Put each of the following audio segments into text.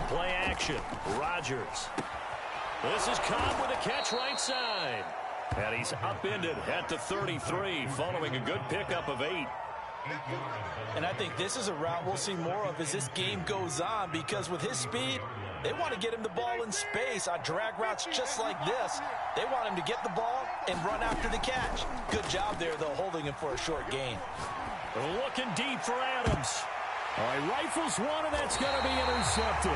Play action. Rodgers. This is caught with a catch right side. And he's upended at the 33 following a good pickup of 8. And I think this is a route we'll see more of as this game goes on, because with his speed, they want to get him the ball in space on drag routes just like this. They want him to get the ball and run after the catch. Good job there, though, holding him for a short gain. Looking deep for Adams. All right, rifles one, and that's going to be intercepted.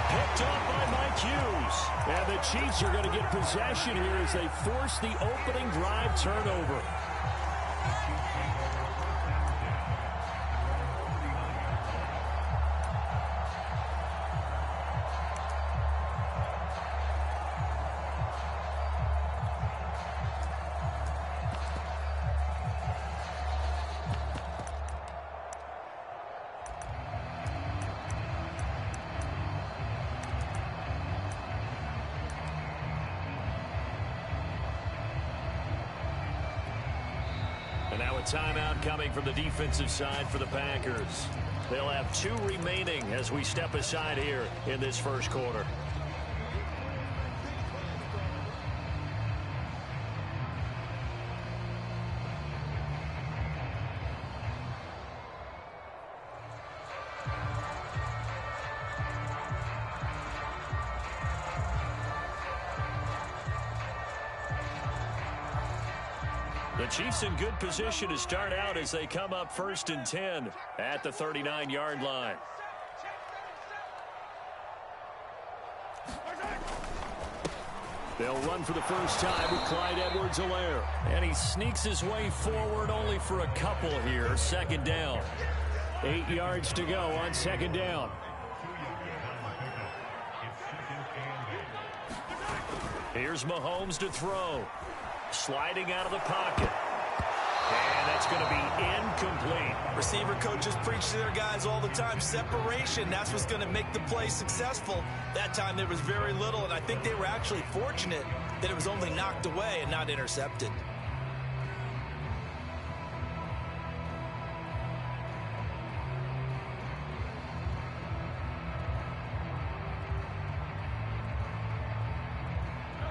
Picked up by Mike Hughes. And the Chiefs are going to get possession here as they force the opening drive turnover. And now a timeout coming from the defensive side for the Packers. They'll have 2 remaining as we step aside here in this first quarter. The Chiefs in good position to start out as they come up 1st and 10 at the 39-yard line. They'll run for the first time with Clyde Edwards-Helaire. And he sneaks his way forward only for a couple here. 2nd down. 8 yards to go on 2nd down. Here's Mahomes to throw. Sliding out of the pocket. And that's going to be incomplete. Receiver coaches preach to their guys all the time. Separation, that's what's going to make the play successful. That time there was very little, and I think they were actually fortunate that it was only knocked away and not intercepted.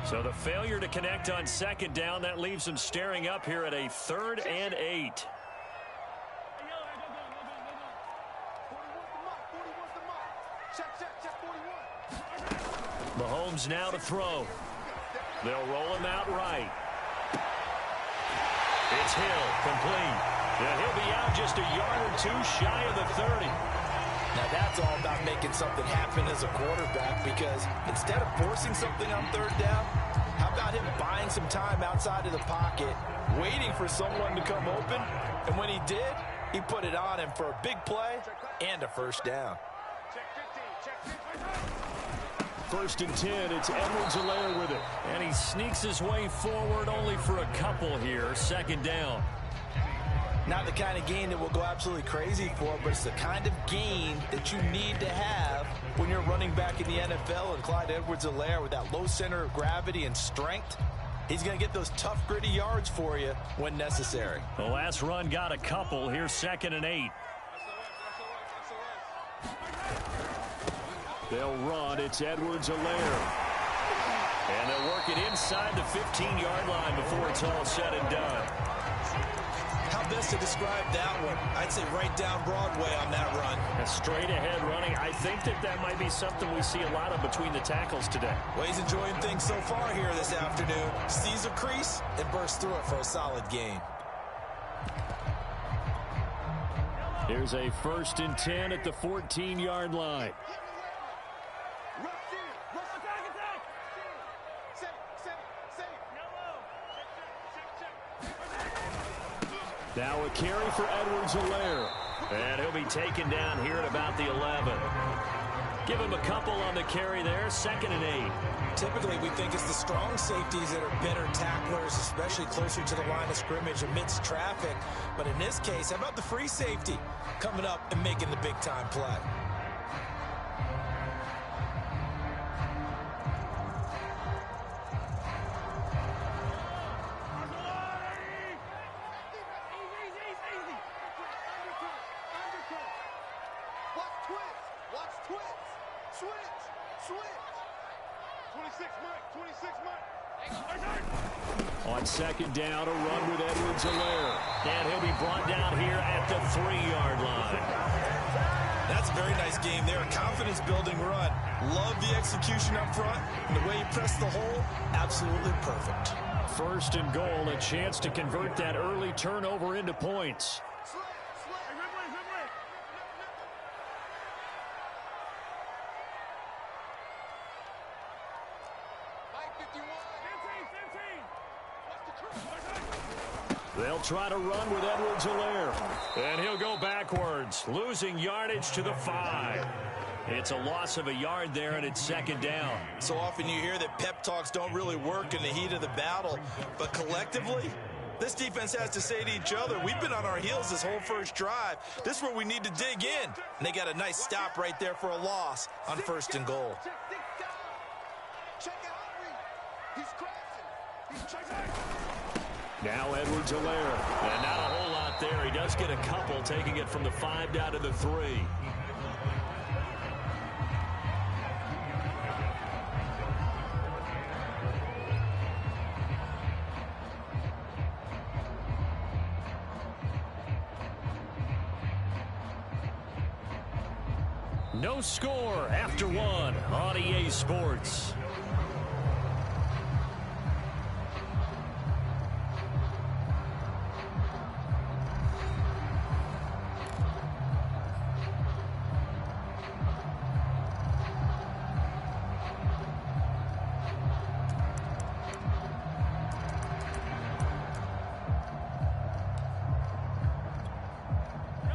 So the failure to connect on 2nd down, that leaves them staring up here at a 3rd and 8. Mahomes now to throw. They'll roll him out right. It's Hill, complete. Yeah, he'll be out just a yard or 2 shy of the 30. Now that's all about making something happen as a quarterback, because instead of forcing something on 3rd down, how about him buying some time outside of the pocket, waiting for someone to come open, and when he did, he put it on him for a big play and a 1st down. 1st and 10, it's Edwards-Helaire with it. And he sneaks his way forward only for a couple here. 2nd down. Not the kind of gain that we'll go absolutely crazy for, but it's the kind of gain that you need to have when you're running back in the NFL. And Clyde Edwards-Helaire, with that low center of gravity and strength, he's going to get those tough, gritty yards for you when necessary. The last run got a couple. Here's 2nd and 8. They'll run. It's Edwards-Helaire. And they'll work it inside the 15-yard line before it's all said and done. How best to describe that one? I'd say right down Broadway on that run. A straight-ahead running. I think that might be something we see a lot of between the tackles today. Well, he's enjoying things so far here this afternoon. Sees a crease and bursts through it for a solid gain. Here's a 1st and 10 at the 14-yard line. Now a carry for Edwards-Helaire. And he'll be taken down here at about the 11. Give him a couple on the carry there. 2nd and 8. Typically, we think it's the strong safeties that are better tacklers, especially closer to the line of scrimmage amidst traffic. But in this case, how about the free safety coming up and making the big-time play? On second down, a run with Edwards-Helaire. And he'll be brought down here at the 3-yard line. That's a very nice game there. Confidence-building run. Love the execution up front. And the way he pressed the hole, absolutely perfect. First and goal, a chance to convert that early turnover into points. They'll try to run with Edwards-Helaire. And he'll go backwards, losing yardage to the 5. It's a loss of a yard there, and it's second down. So often you hear that pep talks don't really work in the heat of the battle. But collectively, this defense has to say to each other, we've been on our heels this whole first drive. This is where we need to dig in. And they got a nice stop right there for a loss on first and goal. Now Edwards-Helaire, and not a whole lot there. He does get a couple, taking it from the 5 down to the 3. No score after 1 on EA Sports.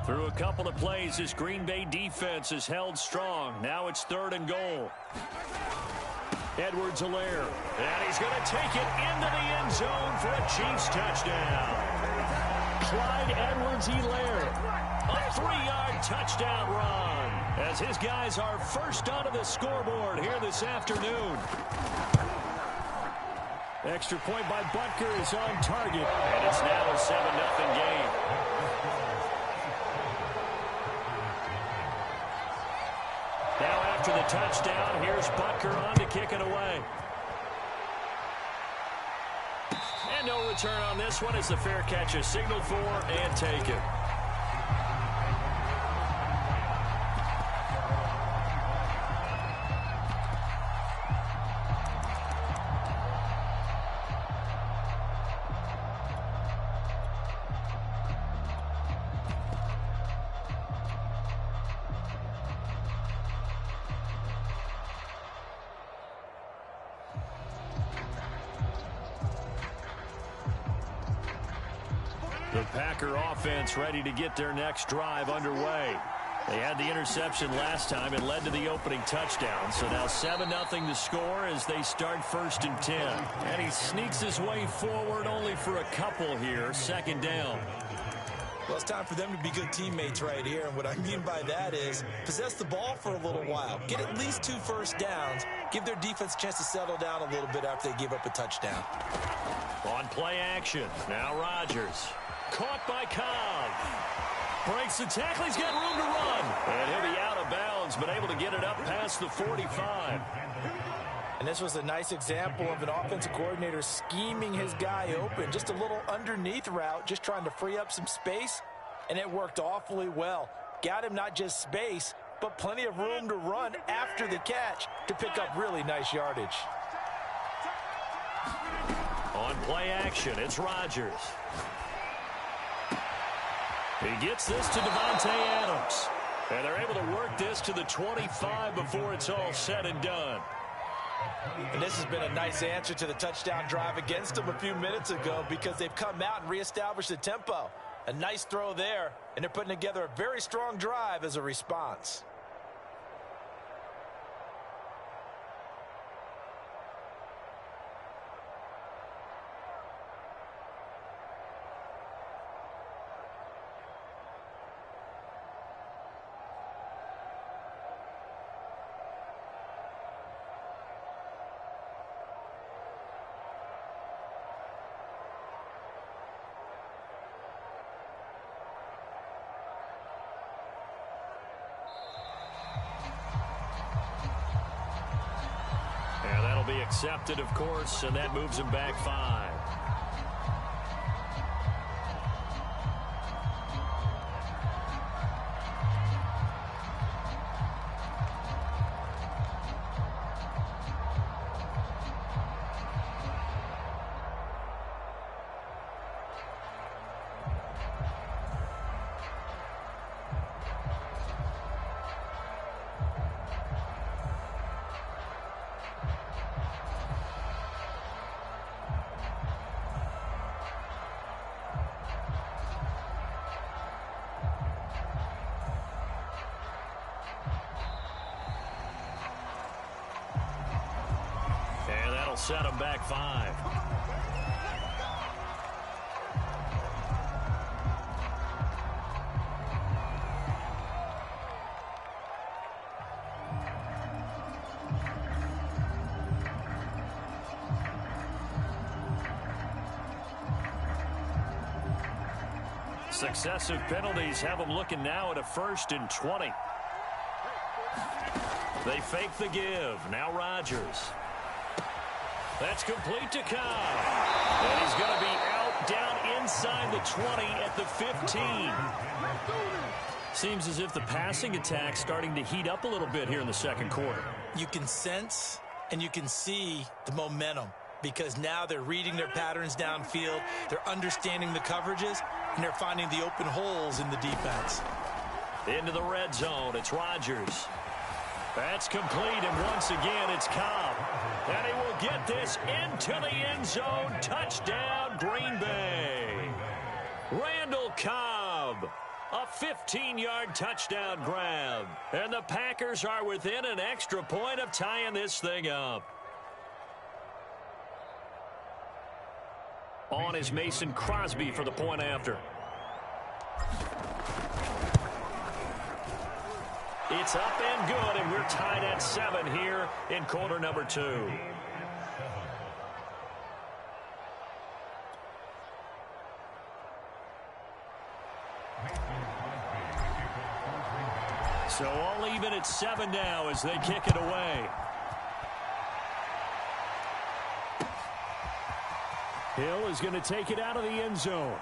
Through a couple of plays, this Green Bay defense is held strong. Now it's 3rd and goal. Edwards-Helaire, and he's going to take it into the end zone for a Chiefs touchdown. Clyde Edwards-Helaire, a 3-yard touchdown run, as his guys are first onto the scoreboard here this afternoon. Extra point by Butker is on target, and it's now a 7-0 game. Now after the touchdown, here's Butker on to kick it away. And no return on this one as the fair catch is signaled for and taken. The Packer offense ready to get their next drive underway. They had the interception last time. It led to the opening touchdown. So now 7-0 to score as they start 1st and 10. And he sneaks his way forward only for a couple here. 2nd down. Well, it's time for them to be good teammates right here. And what I mean by that is possess the ball for a little while. Get at least 2 first downs. Give their defense a chance to settle down a little bit after they give up a touchdown. On play action. Now Rodgers. Caught by Cobb. Breaks the tackle. He's got room to run. And he'll be out of bounds, but able to get it up past the 45. And this was a nice example of an offensive coordinator scheming his guy open. Just a little underneath route, just trying to free up some space. And it worked awfully well. Got him not just space, but plenty of room to run after the catch to pick up really nice yardage. On play action, it's Rodgers. He gets this to Devontae Adams. And they're able to work this to the 25 before it's all said and done. And this has been a nice answer to the touchdown drive against them a few minutes ago because they've come out and reestablished the tempo. A nice throw there, and they're putting together a very strong drive as a response. be accepted, of course, and that moves him back 5. Set him back 5. Successive penalties have them looking now at a 1st and 20. They fake the give. Now Rodgers. That's complete to Cobb. And he's going to be out down inside the 20 at the 15. Seems as if the passing attack's starting to heat up a little bit here in the second quarter. You can sense and you can see the momentum because now they're reading their patterns downfield, they're understanding the coverages, and they're finding the open holes in the defense. Into the red zone, it's Rodgers. That's complete, and once again, it's Cobb. And he will get this into the end zone. Touchdown, Green Bay. Randall Cobb, a 15-yard touchdown grab. And the Packers are within an extra point of tying this thing up. On is Mason Crosby for the point after. It's up and good, and we're tied at 7 here in quarter number 2. So all even at 7 now as they kick it away. Hill is going to take it out of the end zone.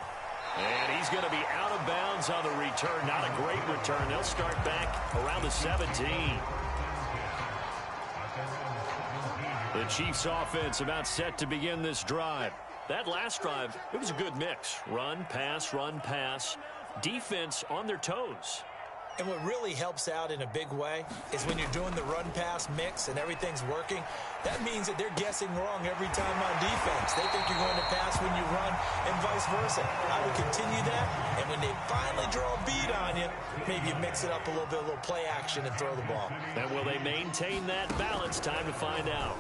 And he's going to be out of bounds on the return. Not a great return. They'll start back around the 17. The Chiefs offense about set to begin this drive. That last drive, it was a good mix. Run, pass, defense on their toes. And what really helps out in a big way is when you're doing the run-pass mix and everything's working, that means that they're guessing wrong every time on defense. They think you're going to pass when you run and vice versa. I would continue that, and when they finally draw a bead on you, maybe you mix it up a little bit, a little play action and throw the ball. And will they maintain that balance? Time to find out.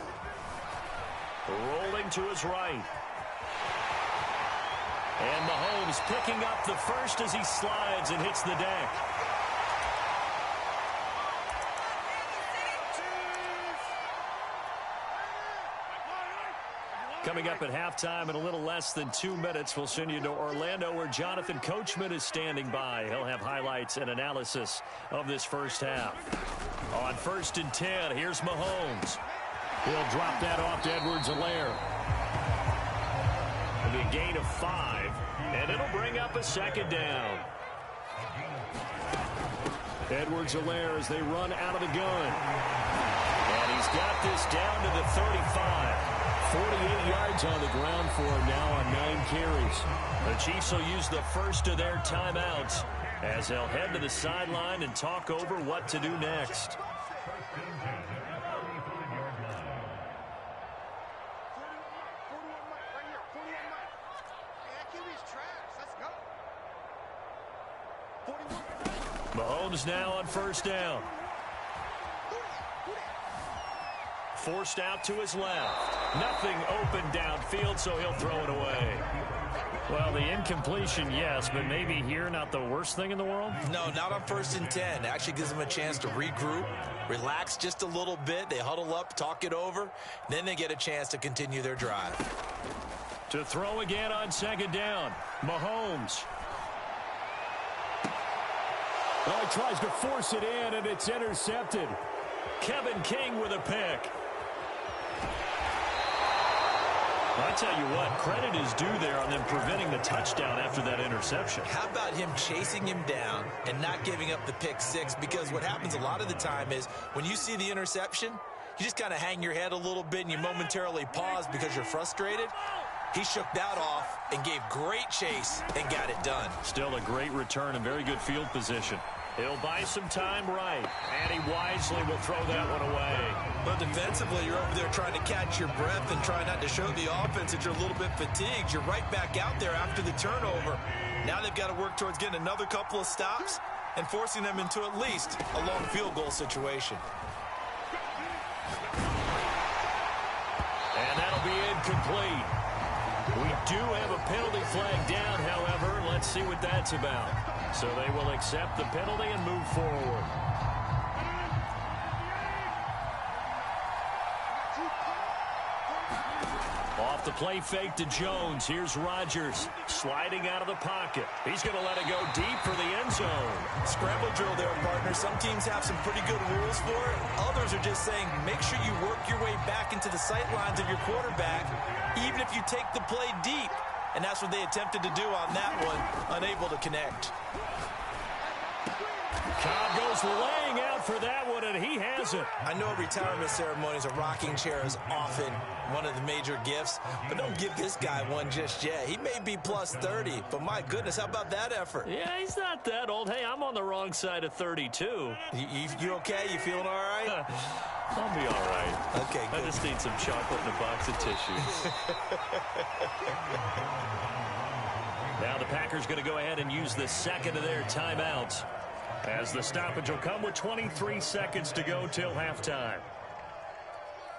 Rolling to his right. And Mahomes picking up the first as he slides and hits the deck. Coming up at halftime in a little less than 2 minutes, we'll send you to Orlando where Jonathan Coachman is standing by. He'll have highlights and analysis of this first half. On 1st and 10, here's Mahomes. He'll drop that off to Edwards-Helaire. It'll be a gain of 5, and it'll bring up a 2nd down. Edwards-Helaire as they run out of the gun. And he's got this down to the 35. 48 yards on the ground for him now on 9 carries. The Chiefs will use the first of their timeouts as they'll head to the sideline and talk over what to do next. Mahomes now on 1st down. Forced out to his left. Nothing open downfield, so he'll throw it away. Well, the incompletion, yes, but maybe here not the worst thing in the world? No, not on 1st and 10. It actually gives them a chance to regroup, relax just a little bit. They huddle up, talk it over. Then they get a chance to continue their drive. To throw again on 2nd down. Mahomes. Well, he tries to force it in, and it's intercepted. Kevin King with a pick. I tell you what, credit is due there on them preventing the touchdown after that interception. How about him chasing him down and not giving up the pick six? Because what happens a lot of the time is when you see the interception, you just kind of hang your head a little bit and you momentarily pause because you're frustrated. He shook that off and gave great chase and got it done. Still a great return and very good field position. He'll buy some time right, and he wisely will throw that one away. But defensively, you're over there trying to catch your breath and try not to show the offense that you're a little bit fatigued. You're right back out there after the turnover. Now they've got to work towards getting another couple of stops and forcing them into at least a long field goal situation. And that'll be incomplete. We do have a penalty flag down, however. Let's see what that's about. So they will accept the penalty and move forward. Off the play fake to Jones. Here's Rodgers sliding out of the pocket. He's going to let it go deep for the end zone. Scramble drill there, partner. Some teams have some pretty good rules for it. Others are just saying make sure you work your way back into the sight lines of your quarterback, even if you take the play deep. And that's what they attempted to do on that one, unable to connect. Cobb goes laying out for that one, and he has it. I know retirement ceremonies, a rocking chair is often one of the major gifts, but don't give this guy one just yet. He may be plus 30, but my goodness, how about that effort? Yeah, he's not that old. Hey, I'm on the wrong side of 32. You okay? You feeling all right? I'll be all right. Okay, good. I just need some chocolate and a box of tissues. Now the Packers going to go ahead and use the second of their timeouts, as the stoppage will come with 23 seconds to go till halftime.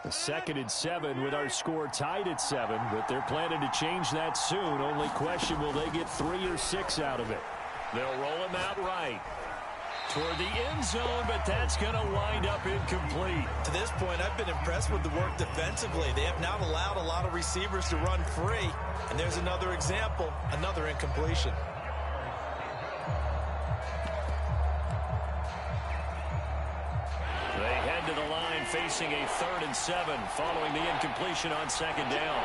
The 2nd and 7 with our score tied at 7, but they're planning to change that soon. Only question, will they get 3 or 6 out of it? They'll roll him out right toward the end zone, but that's going to wind up incomplete. To this point, I've been impressed with the work defensively. They have not allowed a lot of receivers to run free, and there's another example, another incompletion. They head to the line facing a 3rd and 7 following the incompletion on 2nd down.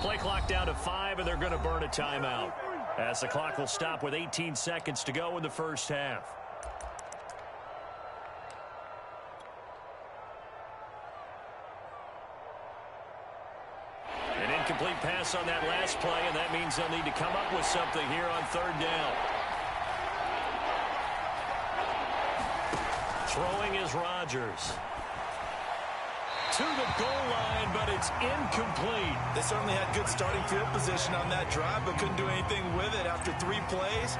Play clock down to 5, and they're going to burn a timeout, as the clock will stop with 18 seconds to go in the first half. An incomplete pass on that last play, and that means they'll need to come up with something here on 3rd down. Throwing is Rodgers. To the goal line, but it's incomplete. They certainly had good starting field position on that drive, but couldn't do anything with it after 3 plays.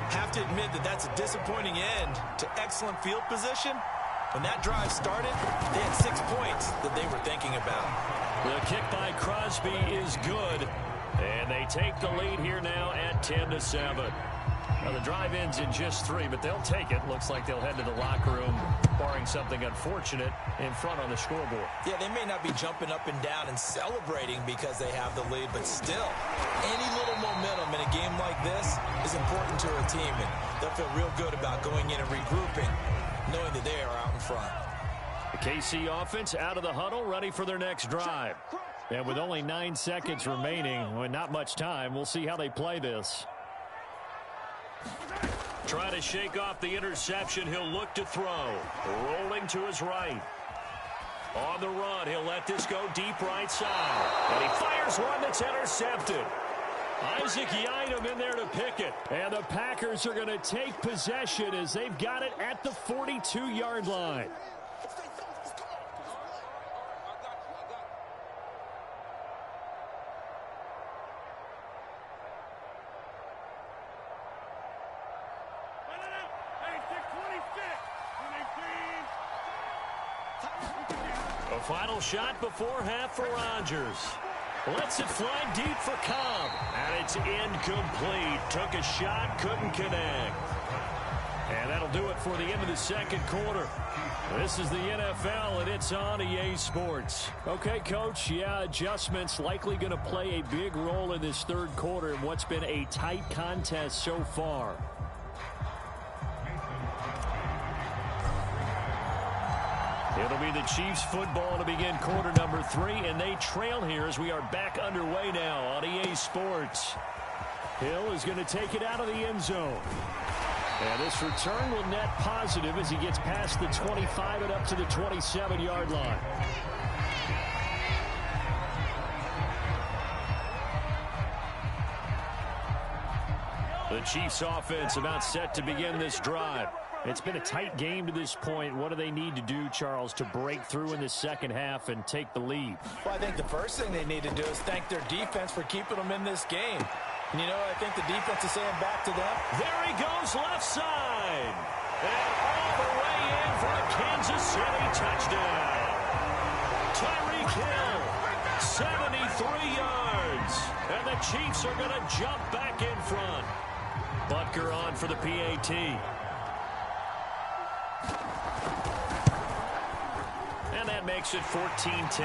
Have to admit that that's a disappointing end to excellent field position. When that drive started, they had 6 points that they were thinking about. The kick by Crosby is good, and they take the lead here now at 10-7. Now the drive ends in just 3, but they'll take it. Looks like they'll head to the locker room, barring something unfortunate, in front on the scoreboard. Yeah, they may not be jumping up and down and celebrating because they have the lead, but still, any little momentum in a game like this is important to a team, and they'll feel real good about going in and regrouping, knowing that they are out in front. The KC offense out of the huddle, ready for their next drive. And with only 9 seconds remaining, with not much time, we'll see how they play this. Trying to shake off the interception. He'll look to throw. Rolling to his right. On the run, he'll let this go deep right side. And he fires one that's intercepted. Isaac Yiadom in there to pick it. And the Packers are going to take possession as they've got it at the 42-yard line. A final shot before half for Rodgers. Lets it fly deep for Cobb. And it's incomplete. Took a shot, couldn't connect. And that'll do it for the end of the second quarter. This is the NFL, and it's on EA Sports. Okay, Coach, yeah, adjustments likely going to play a big role in this third quarter in what's been a tight contest so far. It'll be the Chiefs football to begin quarter number 3, and they trail here as we are back underway now on EA Sports. Hill is going to take it out of the end zone. And this return will net positive as he gets past the 25 and up to the 27-yard line. The Chiefs offense about set to begin this drive. It's been a tight game to this point. What do they need to do, Charles, to break through in the second half and take the lead? Well, I think the first thing they need to do is thank their defense for keeping them in this game. And you know, I think the defense is saying back to them. There he goes left side. And all the way in for a Kansas City touchdown. Tyreek Hill, 73 yards. And the Chiefs are going to jump back in front. Butker on for the PAT. And that makes it 14-10.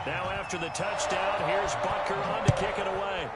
Now after the touchdown, here's Butker on to kick it away.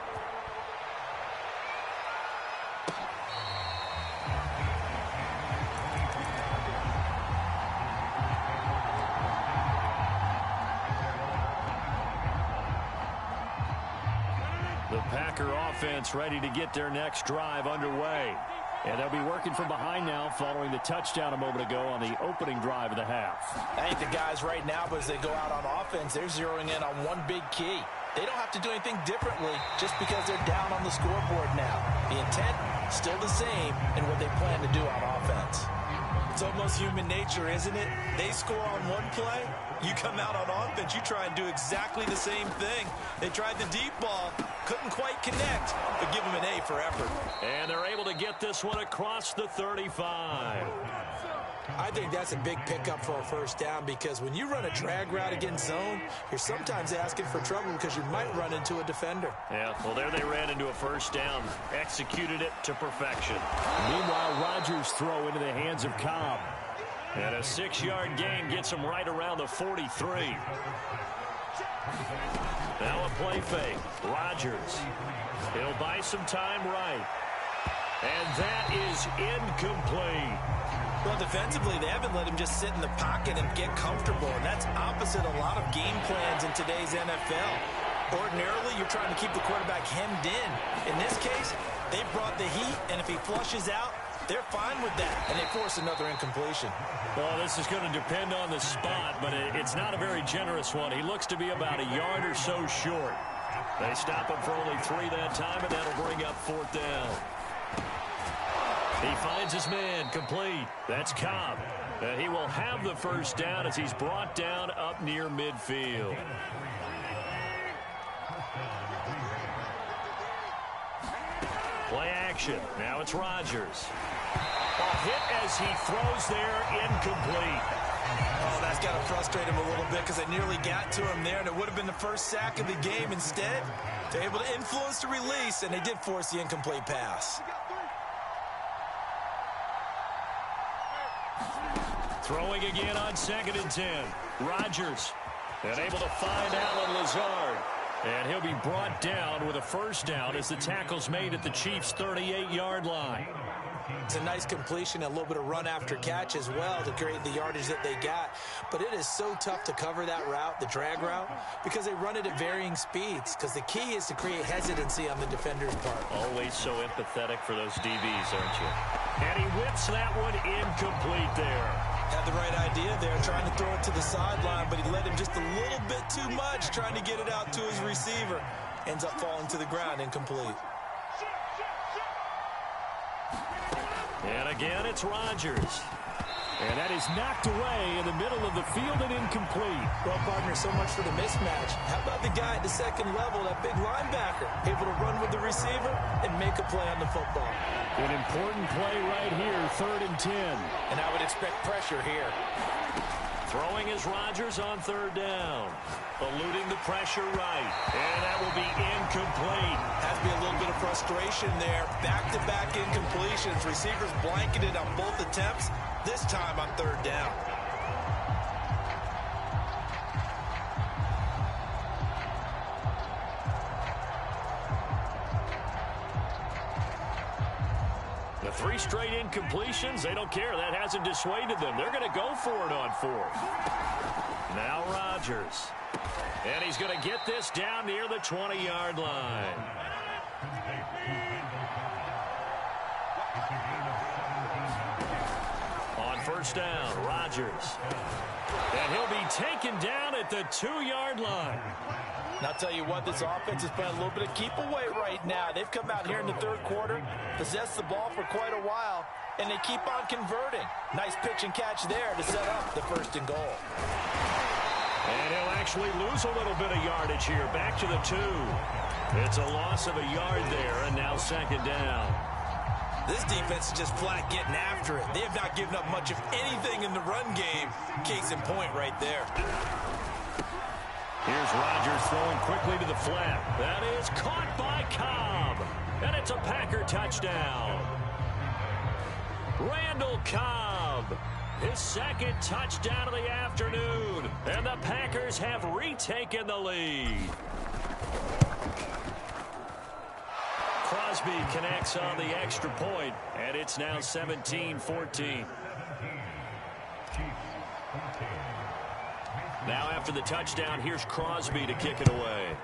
The Packer offense ready to get their next drive underway. And they'll be working from behind now following the touchdown a moment ago on the opening drive of the half. I think the guys right now, but as they go out on offense, they're zeroing in on one big key. They don't have to do anything differently just because they're down on the scoreboard now. The intent, still the same in what they plan to do on offense. It's almost human nature, isn't it? They score on one play, you come out on offense, you try and do exactly the same thing. They tried the deep ball, couldn't quite connect, but give them an A for effort. And they're able to get this one across the 35. I think that's a big pickup for a first down because when you run a drag route against zone, you're sometimes asking for trouble because you might run into a defender. Yeah, well, there they ran into a first down. Executed it to perfection. Meanwhile, Rodgers' throw into the hands of Cobb. And a 6-yard gain gets him right around the 43. Now a play fake. Rodgers. He'll buy some time right. And that is incomplete. Well, defensively, they haven't let him just sit in the pocket and get comfortable, and that's opposite a lot of game plans in today's NFL. Ordinarily, you're trying to keep the quarterback hemmed in. In this case, they brought the heat, and if he flushes out, they're fine with that, and they force another incompletion. Well, this is going to depend on the spot, but it's not a very generous one. He looks to be about a yard or so short. They stop him for only 3 that time, and that'll bring up 4th down. He finds his man, complete. That's Cobb. He will have the first down as he's brought down up near midfield. Play action. Now it's Rodgers. A hit as he throws there, incomplete. Oh, that's got to frustrate him a little bit because they nearly got to him there, and it would have been the first sack of the game. Instead, they're able to influence the release, and they did force the incomplete pass. Throwing again on 2nd and 10. Rodgers. And able to find Allen Lazard. And he'll be brought down with a first down as the tackle's made at the Chiefs' 38-yard line. It's a nice completion, a little bit of run after catch as well to create the yardage that they got. But it is so tough to cover that route, the drag route, because they run it at varying speeds. Because the key is to create hesitancy on the defender's part. Always so empathetic for those DBs, aren't you? And he whips that one incomplete there. Had the right idea there, trying to throw it to the sideline, but he let him just a little bit too much, trying to get it out to his receiver. Ends up falling to the ground, incomplete. And again, it's Rodgers. And that is knocked away in the middle of the field and incomplete. Well, partner, so much for the mismatch. How about the guy at the second level, that big linebacker, able to run with the receiver and make a play on the football? An important play right here, 3rd and 10. And I would expect pressure here. Throwing is Rodgers on third down. Eluding the pressure right. And that will be incomplete. Has to be a little bit of frustration there. Back-to-back incompletions. Receivers blanketed on both attempts. This time on third down. The 3 straight incompletions, they don't care. That hasn't dissuaded them. They're going to go for it on 4th. Now Rodgers. And he's going to get this down near the 20-yard line. On first down, Rodgers. And he'll be taken down at the 2-yard line. And I'll tell you what, this offense is playing a little bit of keep away right now. They've come out here in the third quarter, possessed the ball for quite a while, and they keep on converting. Nice pitch and catch there to set up the 1st and goal. And he'll actually lose a little bit of yardage here. Back to the 2. It's a loss of a yard there, and now 2nd down. This defense is just flat getting after it. They have not given up much of anything in the run game. Case in point right there. Here's Rodgers throwing quickly to the flat. That is caught by Cobb. And it's a Packer touchdown. Randall Cobb. His 2nd touchdown of the afternoon. And the Packers have retaken the lead. Crosby connects on the extra point. And it's now 17-14. Now after the touchdown, here's Crosby to kick it away.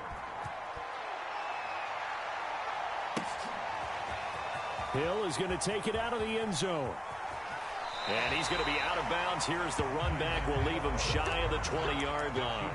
Hill is going to take it out of the end zone. And he's going to be out of bounds. Here's the run back. Will leave him shy of the 20-yard line.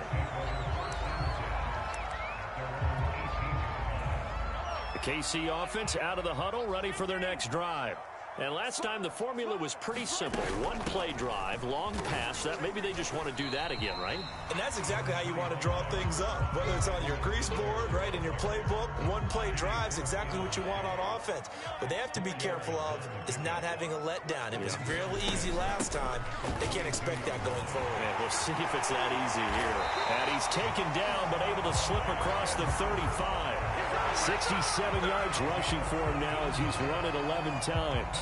The KC offense out of the huddle, ready for their next drive. And last time the formula was pretty simple. 1-play drive, long pass. That maybe they just want to do that again, right? And that's exactly how you want to draw things up. Whether it's on your grease board, right, in your playbook, 1-play drive is exactly what you want on offense. What they have to be careful of is not having a letdown. It was fairly easy last time. They can't expect that going forward. And we'll see if it's that easy here. And he's taken down, but able to slip across the 35. 67 yards rushing for him now as he's run it 11 times.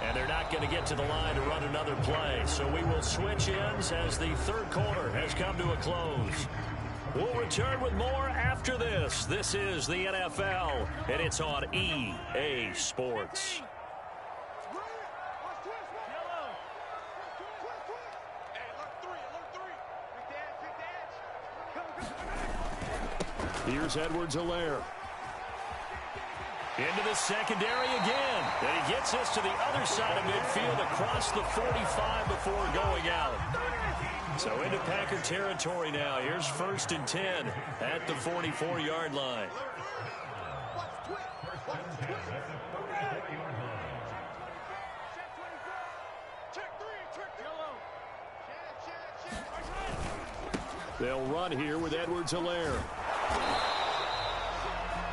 And they're not going to get to the line to run another play. So we will switch ends as the third quarter has come to a close. We'll return with more after this. This is the NFL, and it's on EA Sports. Here's Edwards-Helaire. Into the secondary again. And he gets us to the other side of midfield across the 45 before going out. So into Packer territory now. Here's 1st and 10 at the 44-yard line. They'll run here with Edwards-Helaire.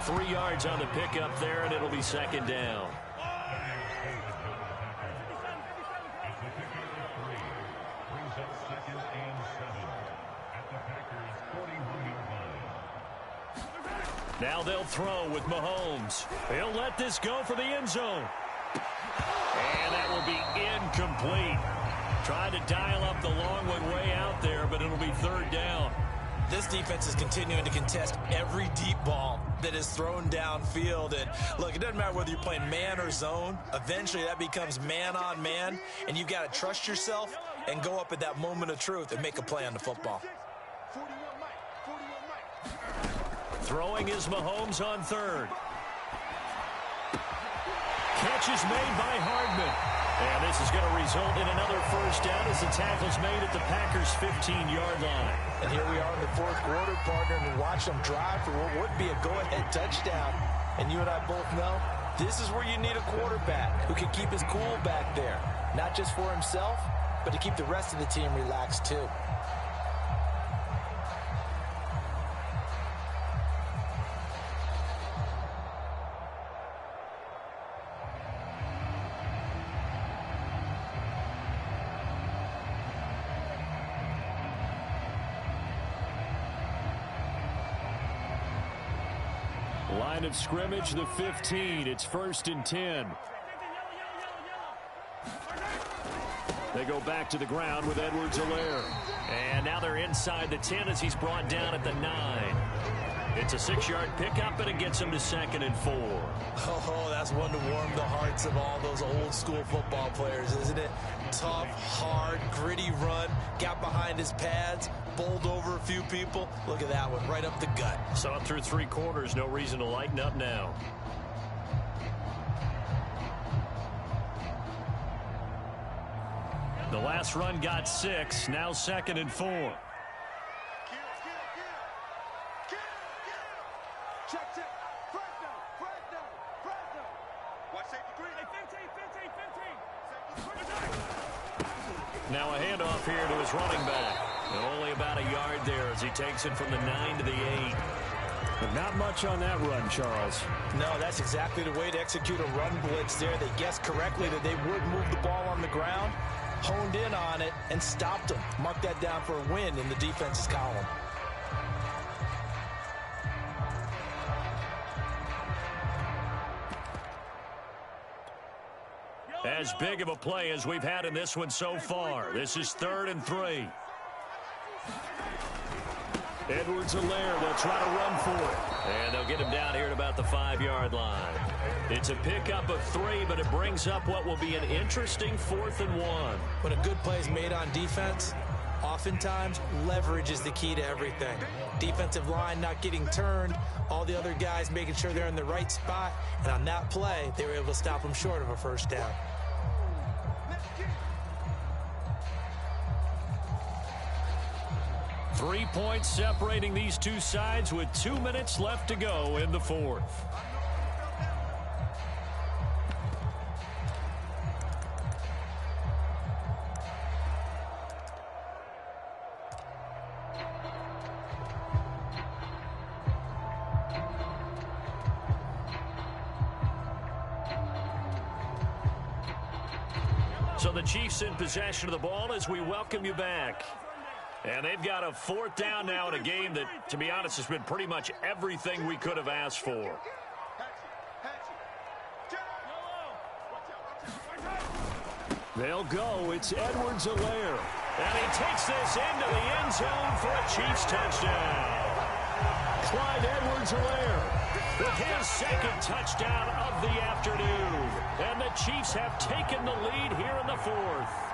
3 yards on the pickup there, and it'll be 2nd down. Now they'll throw with Mahomes. He'll let this go for the end zone. And that will be incomplete. Trying to dial up the long one way out there, but it'll be 3rd down. This defense is continuing to contest every deep ball that is thrown downfield. And look, it doesn't matter whether you're playing man or zone. Eventually that becomes man on man, and you've got to trust yourself and go up at that moment of truth and make a play on the football. Throwing is Mahomes on 3rd. Catch is made by Hardman. And this is going to result in another 1st down as the tackle's made at the Packers' 15-yard line. And here we are in the 4th quarter, partner, and watch them drive for what would be a go-ahead touchdown. And you and I both know this is where you need a quarterback who can keep his cool back there. Not just for himself, but to keep the rest of the team relaxed too. Line of scrimmage, the 15. It's 1st and 10. They go back to the ground with Edwards-Helaire. And now they're inside the 10 as he's brought down at the 9. It's a 6-yard pickup, and it gets him to 2nd and 4. Oh, that's one to warm the hearts of all those old-school football players, isn't it? Tough, hard, gritty run, got behind his pads, bowled over a few people. Look at that one, right up the gut. Saw it through 3 quarters, no reason to lighten up now. The last run got 6, now 2nd and 4. Now a handoff here to his running back. And only about a yard there as he takes it from the 9 to the 8. But not much on that run, Charles. No, that's exactly the way to execute a run blitz there. They guessed correctly that they would move the ball on the ground, honed in on it, and stopped them. Mark that down for a win in the defense's column. As big of a play as we've had in this one so far. This is 3rd and 3. Edwards-Helaire, they'll try to run for it. And they'll get him down here at about the 5-yard line. It's a pickup of 3, but it brings up what will be an interesting 4th and 1. When a good play is made on defense, oftentimes leverage is the key to everything. Defensive line not getting turned, all the other guys making sure they're in the right spot, and on that play, they were able to stop them short of a 1st down. Three points separating these two sides with 2 minutes left to go in the 4th. So the Chiefs in possession of the ball as we welcome you back. And they've got a 4th down now in a game that, to be honest, has been pretty much everything we could have asked for. They'll go. It's Edwards-Helaire. And he takes this into the end zone for a Chiefs touchdown. Clyde Edwards-Helaire with his 2nd touchdown of the afternoon. And the Chiefs have taken the lead here in the 4th.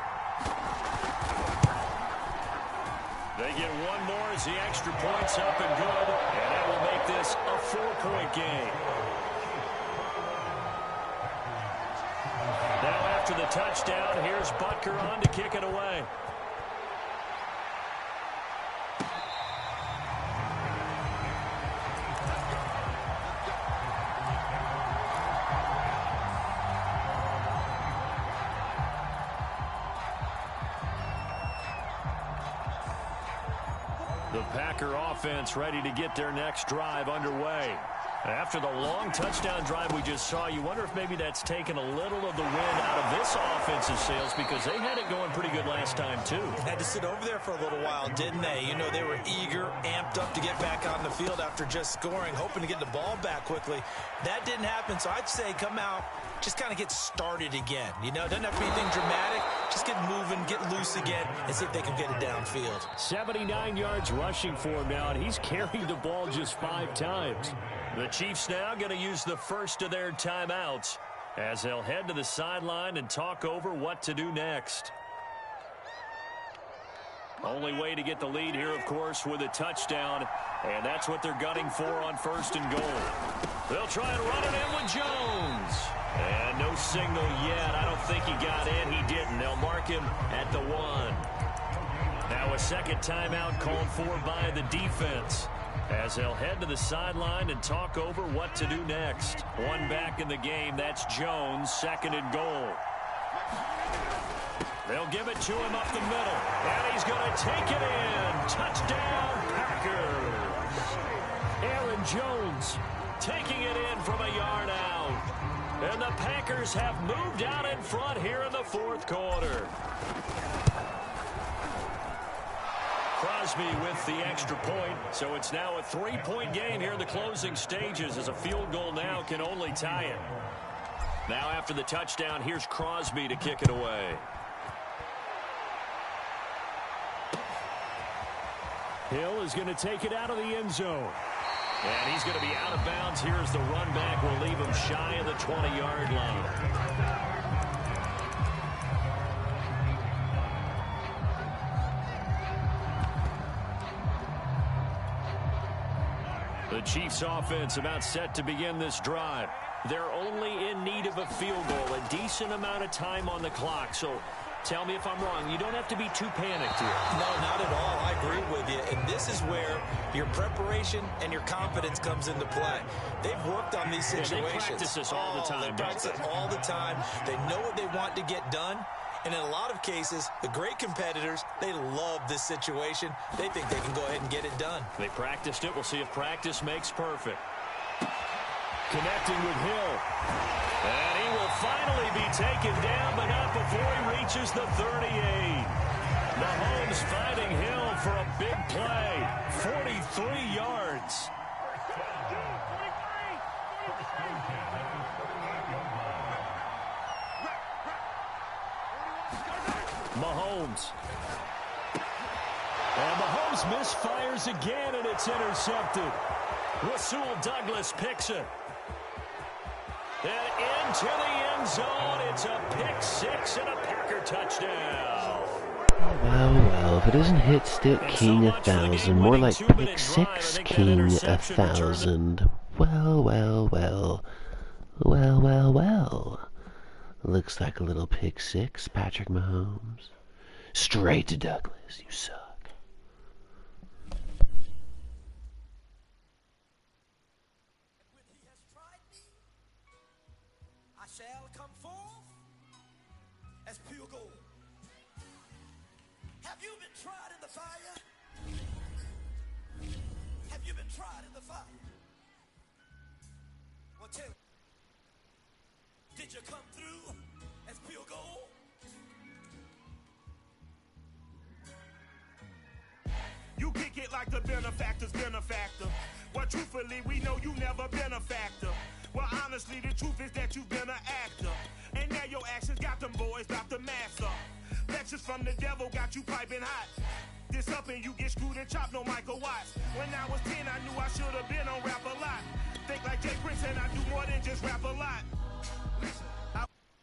They get one more as the extra point's up and good, and that will make this a 4-point game. Now after the touchdown, here's Butker on to kick it away. The Packer offense ready to get their next drive underway. After the long touchdown drive we just saw, you wonder if maybe that's taken a little of the wind out of this offensive sails because they had it going pretty good last time too. Had to sit over there for a little while, didn't they? You know, they were eager, amped up to get back on the field after just scoring, hoping to get the ball back quickly. That didn't happen, so I'd say come out, just kind of get started again. You know, it doesn't have to be anything dramatic. Just get moving, get loose again, and see if they can get it downfield. 79 yards rushing for him now, and he's carried the ball just 5 times. The Chiefs now going to use the first of their timeouts as they'll head to the sideline and talk over what to do next. Only way to get the lead here, of course, with a touchdown, and that's what they're gunning for on 1st and goal. They'll try and run it in with Jones. And no signal yet. I don't think he got in. He didn't. They'll mark him at the 1. Now a 2nd timeout called for by the defense as they'll head to the sideline and talk over what to do next. One back in the game. That's Jones, 2nd and goal. They'll give it to him up the middle. And he's going to take it in. Touchdown, Packers. Aaron Jones taking it in from a yard out. And the Packers have moved out in front here in the 4th quarter. Crosby with the extra point. So it's now a 3-point game here in the closing stages, as a field goal now can only tie it. Now after the touchdown, here's Crosby to kick it away. Hill is going to take it out of the end zone. And he's going to be out of bounds here as the run back will leave him shy of the 20-yard line. The Chiefs offense about set to begin this drive. They're only in need of a field goal, a decent amount of time on the clock. So tell me if I'm wrong. You don't have to be too panicked here. No, not at all. I agree with you. And this is where your preparation and your confidence comes into play. They've worked on these situations. Yeah, they practice this all the time. They practice it all the time. They know what they want to get done. And in a lot of cases, the great competitors, they love this situation. They think they can go ahead and get it done. They practiced it. We'll see if practice makes perfect. Connecting with Hill. And he will finally be taken down, but not before he reaches the 38. Mahomes finding Hill for a big play. 43 yards. Mahomes. And Mahomes misfires again, and it's intercepted. Rasul Douglas picks it. And into the end zone. It's a pick six and a Packer touchdown. Well, well, if it isn't hit stick king 1,000, more like pick six king 1,000. Well, well, well. Well, well, well. Looks like a little pick six, Patrick Mahomes. Straight to Douglas, you suck. Shall come forth as pure gold. Have you been tried in the fire? Have you been tried in the fire? Well, tell me, did you come through as pure gold? You kick it like the benefactor's benefactor. Well, truthfully, we know you never been a factor. Well, honestly, the truth is that you've been an actor. And now your actions got them boys about to mass up. Lectures from the devil got you piping hot. This up and you get screwed and chopped, no Michael Watts. When I was 10, I knew I should have been on rap a lot. Think like Jay Prince and I do more than just rap a lot. Listen.